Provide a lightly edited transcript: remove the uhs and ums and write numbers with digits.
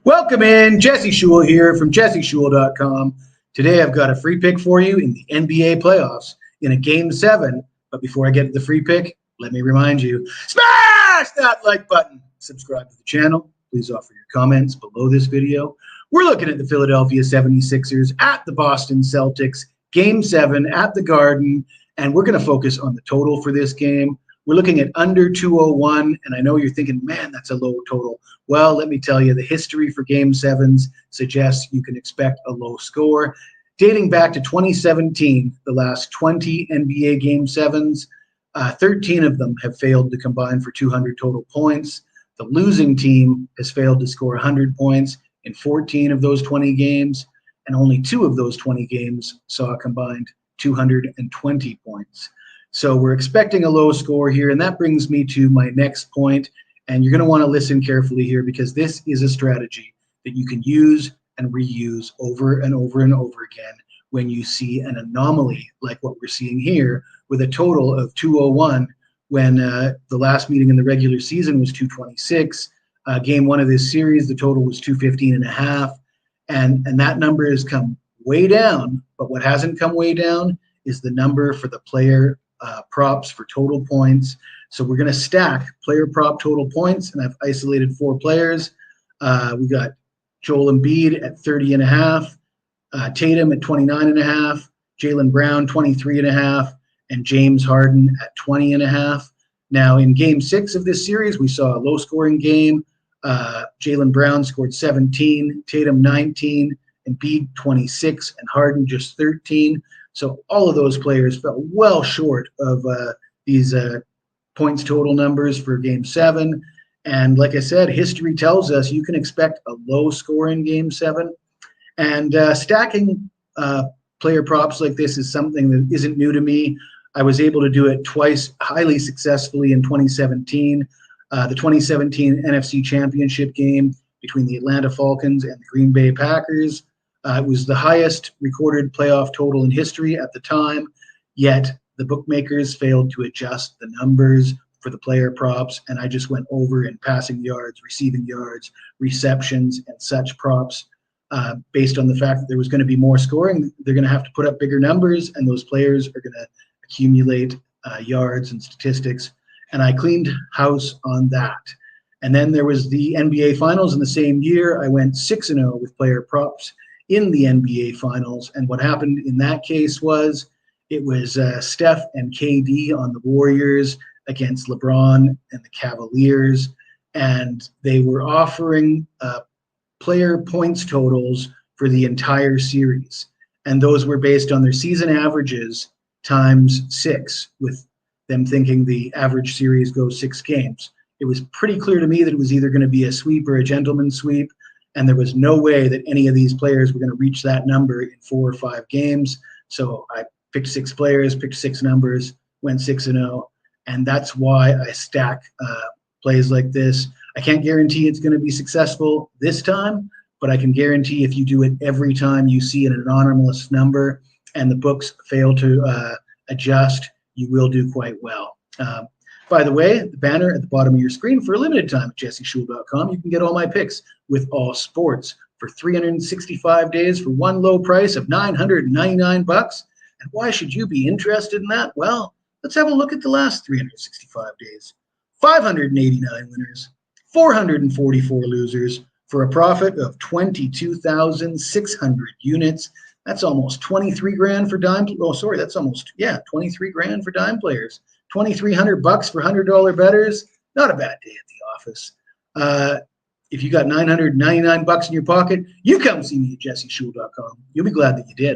Welcome in, Jesse Shule here from jesseshule.com. Today I've got a free pick for you in the NBA playoffs in a Game 7. But before I get to the free pick, let me remind you, smash that like button. Subscribe to the channel. Please offer your comments below this video. We're looking at the Philadelphia 76ers at the Boston Celtics, Game 7 at the Garden, and we're going to focus on the total for this game. We're looking at under 201, and I know you're thinking, man, that's a low total. Well, let me tell you, the history for Game 7s suggests you can expect a low score. Dating back to 2017, the last 20 NBA Game 7s, 13 of them have failed to combine for 200 total points. The losing team has failed to score 100 points in 14 of those 20 games, and only 2 of those 20 games saw a combined 220 points. So we're expecting a low score here, and that brings me to my next point. And you're going to want to listen carefully here because this is a strategy that you can use and reuse over and over and over again when you see an anomaly like what we're seeing here with a total of 201 when the last meeting in the regular season was 226. Game 1 of this series, the total was 215.5. And that number has come way down. But what hasn't come way down is the number for the player props for total points. So we're going to stack player prop total points, and I've isolated 4 players. We got Joel Embiid at 30.5, Tatum at 29.5, Jaylen Brown 23.5, and James Harden at 20.5. Now in Game 6 of this series, we saw a low-scoring game. Jaylen Brown scored 17, Tatum 19, Embiid 26, and Harden just 13. So all of those players fell well short of these points total numbers for Game 7. And like I said, history tells us you can expect a low score in Game 7. And stacking player props like this is something that isn't new to me. I was able to do it twice highly successfully in 2017. The 2017 NFC Championship game between the Atlanta Falcons and the Green Bay Packers. It was the highest recorded playoff total in history at the time, yet the bookmakers failed to adjust the numbers for the player props, and I just went over in passing yards, receiving yards, receptions, and such props based on the fact that there was going to be more scoring. They're going to have to put up bigger numbers, and those players are going to accumulate yards and statistics, and I cleaned house on that. And then there was the NBA Finals in the same year. I went 6-0 with player props in the NBA Finals. And what happened in that case was it was Steph and KD on the Warriors against LeBron and the Cavaliers. And they were offering player points totals for the entire series. And those were based on their season averages times 6, with them thinking the average series goes 6 games. It was pretty clear to me that it was either going to be a sweep or a gentleman's sweep. And there was no way that any of these players were going to reach that number in 4 or 5 games. So I picked 6 players, picked 6 numbers, went 6-0. And that's why I stack plays like this. I can't guarantee it's going to be successful this time, but I can guarantee if you do it every time you see an anomalous number and the books fail to adjust, you will do quite well. By the way, the banner at the bottom of your screen, for a limited time at jesseshule.com, you can get all my picks with all sports for 365 days for one low price of $999. And why should you be interested in that? Well, let's have a look at the last 365 days. 589 winners, 444 losers for a profit of 22,600 units. That's almost 23 grand for dime. Oh, sorry, that's almost 23 grand for dime players. $2,300 for $100 bettors. Not a bad day at the office. If you got $999 in your pocket, you come see me at jesseshule.com. You'll be glad that you did.